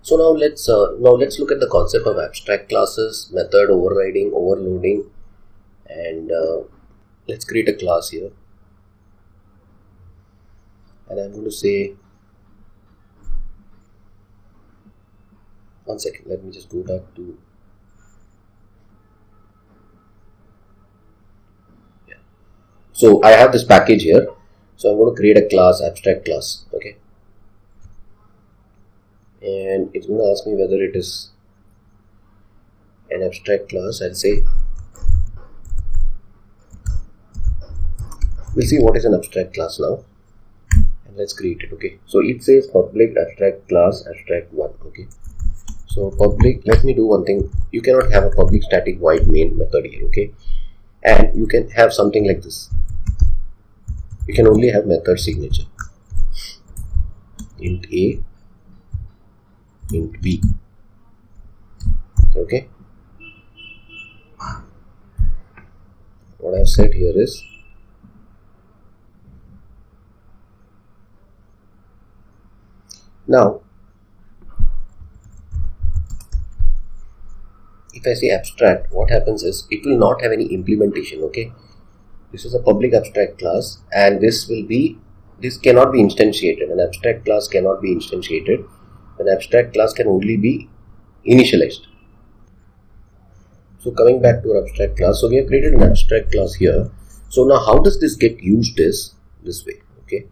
So now let's look at the concept of abstract classes, method overriding, overloading, and let's create a class here. And I'm going to say, one second, let me just go back to, so I have this package here. So I'm going to create a class, abstract class, okay. And it's going to ask me whether it is an abstract class. I'll say, we'll see what is an abstract class now. And let's create it, okay. So it says public abstract class abstract1, okay. So public, let me do one thing. You cannot have a public static void main method here, okay. And you can have something like this. You can only have method signature. Int A, int B, okay. What I've said here is, now if I say abstract, what happens is it will not have any implementation, okay. This is a public abstract class, and this cannot be instantiated. An abstract class cannot be instantiated. An abstract class can only be initialized. So coming back to our abstract class, so we have created an abstract class here. So now how does this get used is this way, okay.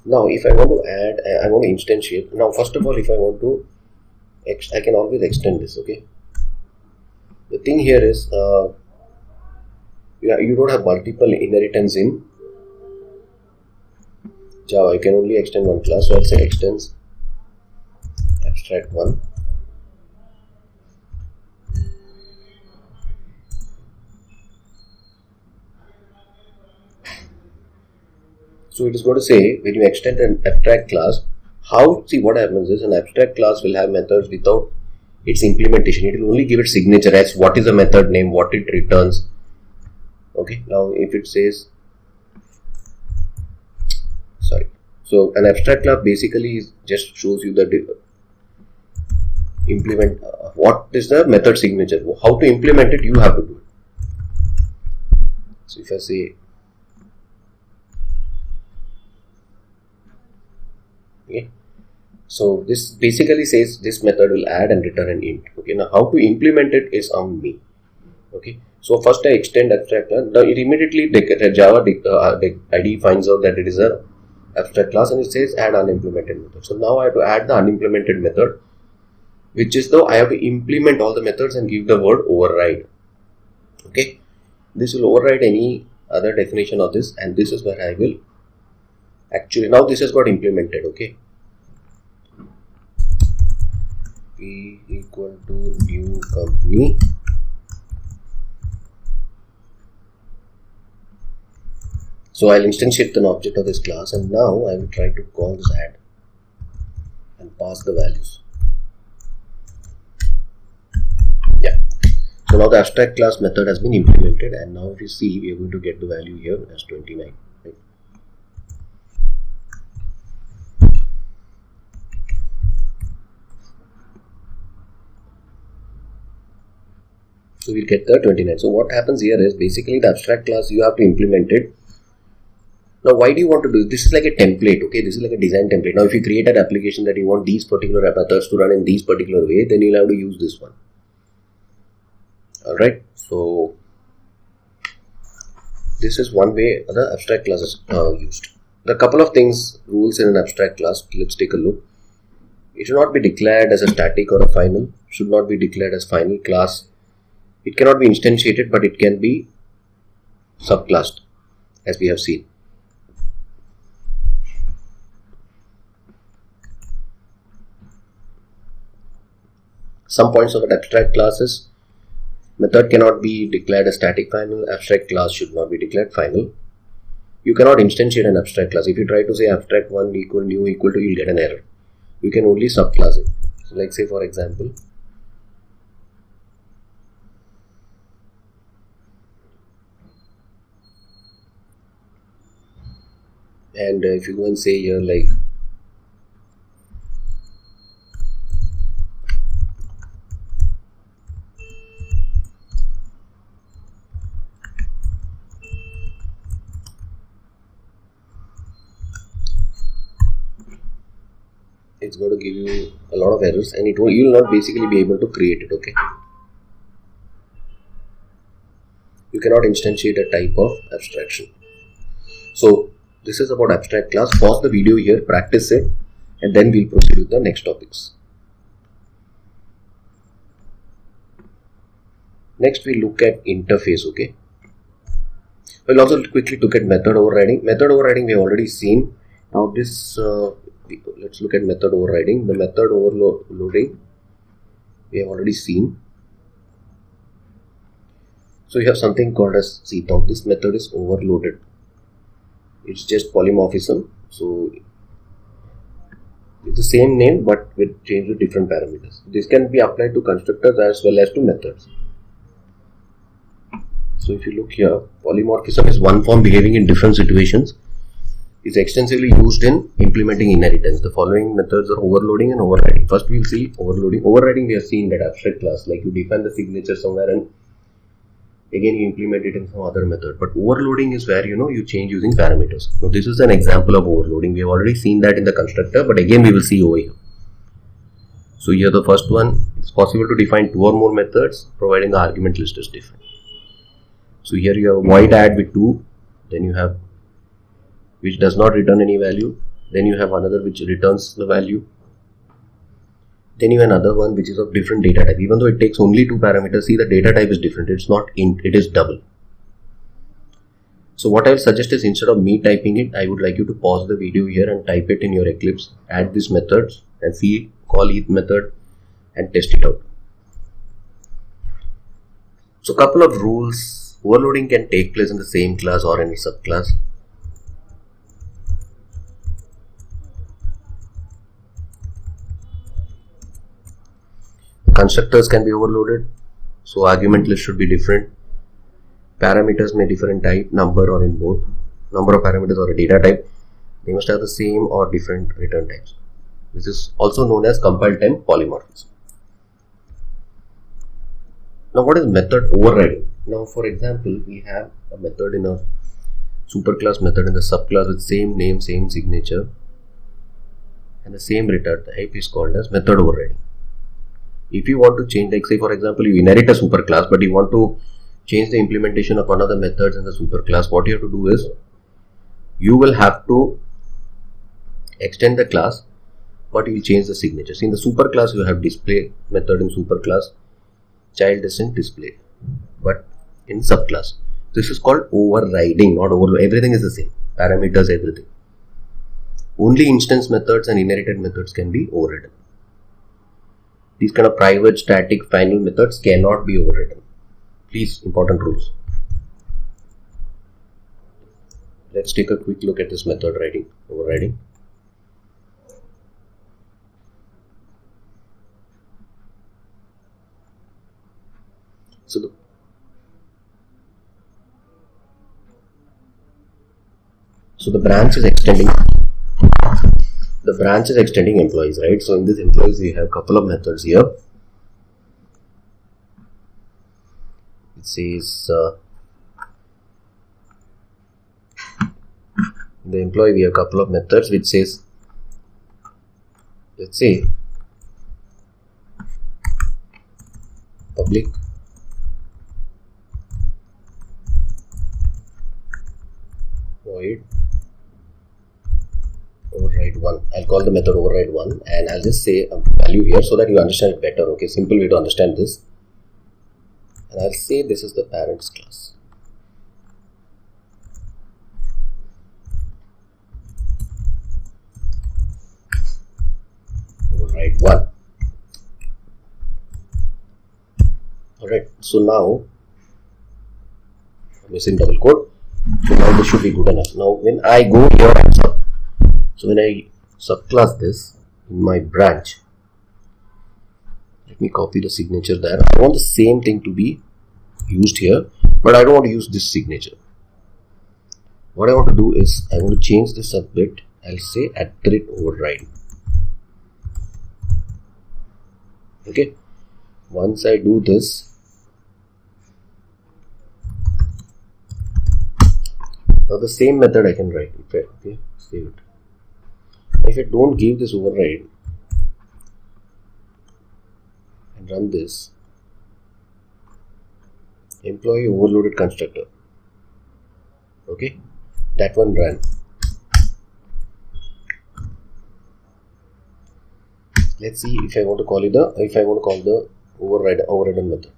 Now if I want to add, I want to instantiate. Now first of all, if I want to, I can always extend this, okay. The thing here is, you don't have multiple inheritance in Java. I can only extend one class, so I'll say extends abstract1. So it is going to say, when you extend an abstract class, see what happens is, an abstract class will have methods without its implementation. It will only give it signature as what is the method name, what it returns. Okay, now if it says, so an abstract class basically just shows you the implement, what is the method signature, how to implement it, you have to do it. So if I say, okay, so this basically says this method will add and return an int, okay. Now how to implement it is on me, okay. So first I extend abstract class. Now it immediately the Java IDE finds out that it is a abstract class, and it says add unimplemented method. So now I have to add the unimplemented method, which is though I have to implement all the methods and give the word override, okay. This will override any other definition of this, and this is where I will actually, now this has got implemented, okay. P equal to new company. So I'll instantiate an object of this class, and now I will try to call this add and pass the values. Yeah. So now the abstract class method has been implemented, and now if you see, we are going to get the value here as 29. Right? So we'll get the 29. So what happens here is, basically the abstract class, you have to implement it. Now why do you want to do this? This is like a template, okay. This is like a design template. Now if you create an application that you want these particular methods to run in these particular way, then you'll have to use this one. Alright, so this is one way the abstract class is used. There are a couple of rules in an abstract class. Let's take a look. It should not be declared as a static or a final. Should not be declared as final class. It cannot be instantiated, but it can be subclassed, as we have seen. Some points of an abstract class is, method cannot be declared as static final. Abstract class should not be declared final. You cannot instantiate an abstract class. If you try to say abstract1 equal new equal to, you'll get an error. You can only subclass it. So like say for example, and if you go and say here like it's going to give you a lot of errors, and you will not basically be able to create it. Okay, you cannot instantiate a type of abstraction. So this is about abstract class. Pause the video here, practice it, and then we'll proceed with the next topics. Next we look at interface. Okay, we'll also quickly look at method overriding. Method overriding we have already seen. Now this let's look at method overriding. The method overloading we have already seen. So you have something called as c.show. This method is overloaded. It's just polymorphism. So it's the same name but with change with different parameters. This can be applied to constructors as well as to methods. So if you look here, polymorphism is one form behaving in different situations. It's extensively used in implementing inheritance. The following methods are overloading and overriding. First we will see overloading. Overriding we have seen that abstract class, like you define the signature somewhere and again you implement it in some other method. But overloading is where you change using parameters. Now this is an example of overloading. We have already seen that in the constructor, but again we will see over here. So here the first one, it's possible to define 2 or more methods providing the argument list is different. So here you have void add with 2, then you have which does not return any value, then you have another which returns the value, then you have another one which is of different data type. Even though it takes only 2 parameters, see the data type is different, it's not int, it is double. So what I will suggest is, instead of me typing it, I would like you to pause the video here and type it in your Eclipse, add these methods and see, call each method and test it out. So couple of rules. Overloading can take place in the same class or any subclass. Constructors can be overloaded, so argument list should be different. Parameters may differ in type, number, or in both. Number of parameters or a data type, they must have the same or different return types. This is also known as compile time polymorphism. Now what is method overriding? Now for example, we have a method in a superclass method in the subclass with same name, same signature and the same return type is called as method overriding. If you want to change, like say for example you inherit a superclass but you want to change the implementation of another methods in the superclass, what you have to do is you will have to extend the class but you will change the signatures. In the superclass you have display method in superclass, child is in display, but in subclass this is called overriding, not overload. Everything is the same, parameters, everything. Only instance methods and inherited methods can be overridden. These kind of private, static, final methods cannot be overridden. Please, important rules. Let's take a quick look at this method overriding. So the branch is extending. The branch is extending employees, right? So in this employees we have a couple of methods here. It says the employee we have a couple of methods which says, let's say public void override 1. I'll call the method override 1 and I'll just say a value here so that you understand it better. Okay, simple way to understand this. And I'll say this is the parents class. Override 1. Alright, so now I'm missing double quote. So now this should be good enough. Now when I go here and so when I subclass this in my branch, let me copy the signature there. I want the same thing to be used here, but I don't want to use this signature. What I want to do is I want to change this a bit. I'll say @override. Okay. Once I do this, now the same method I can write. Okay, save it. If I don't give this override, run this, employee overloaded constructor. Okay, that one ran. Let's see if I want to call it the overridden method.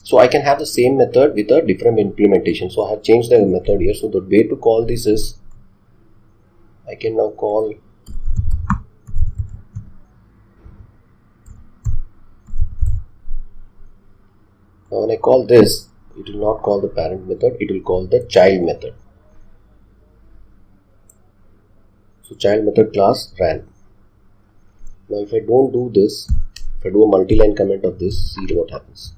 So I can have the same method with a different implementation. So I have changed the method here. So the way to call this is, I can now call now when I call this, it will not call the parent method, it will call the child method. So child method class ran. Now if I don't do this, if I do a multi-line comment of this, see what happens.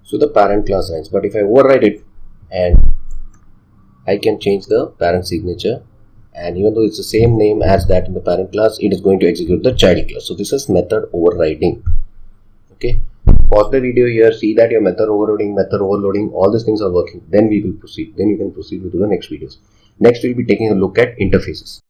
So the parent class runs, but if I override it and I can change the parent signature, and even though it's the same name as that in the parent class, it is going to execute the child class. So this is method overriding. Okay, pause the video here, see that your method overloading, all these things are working. Then we will proceed. Then you can proceed with the next videos. Next we'll be taking a look at interfaces.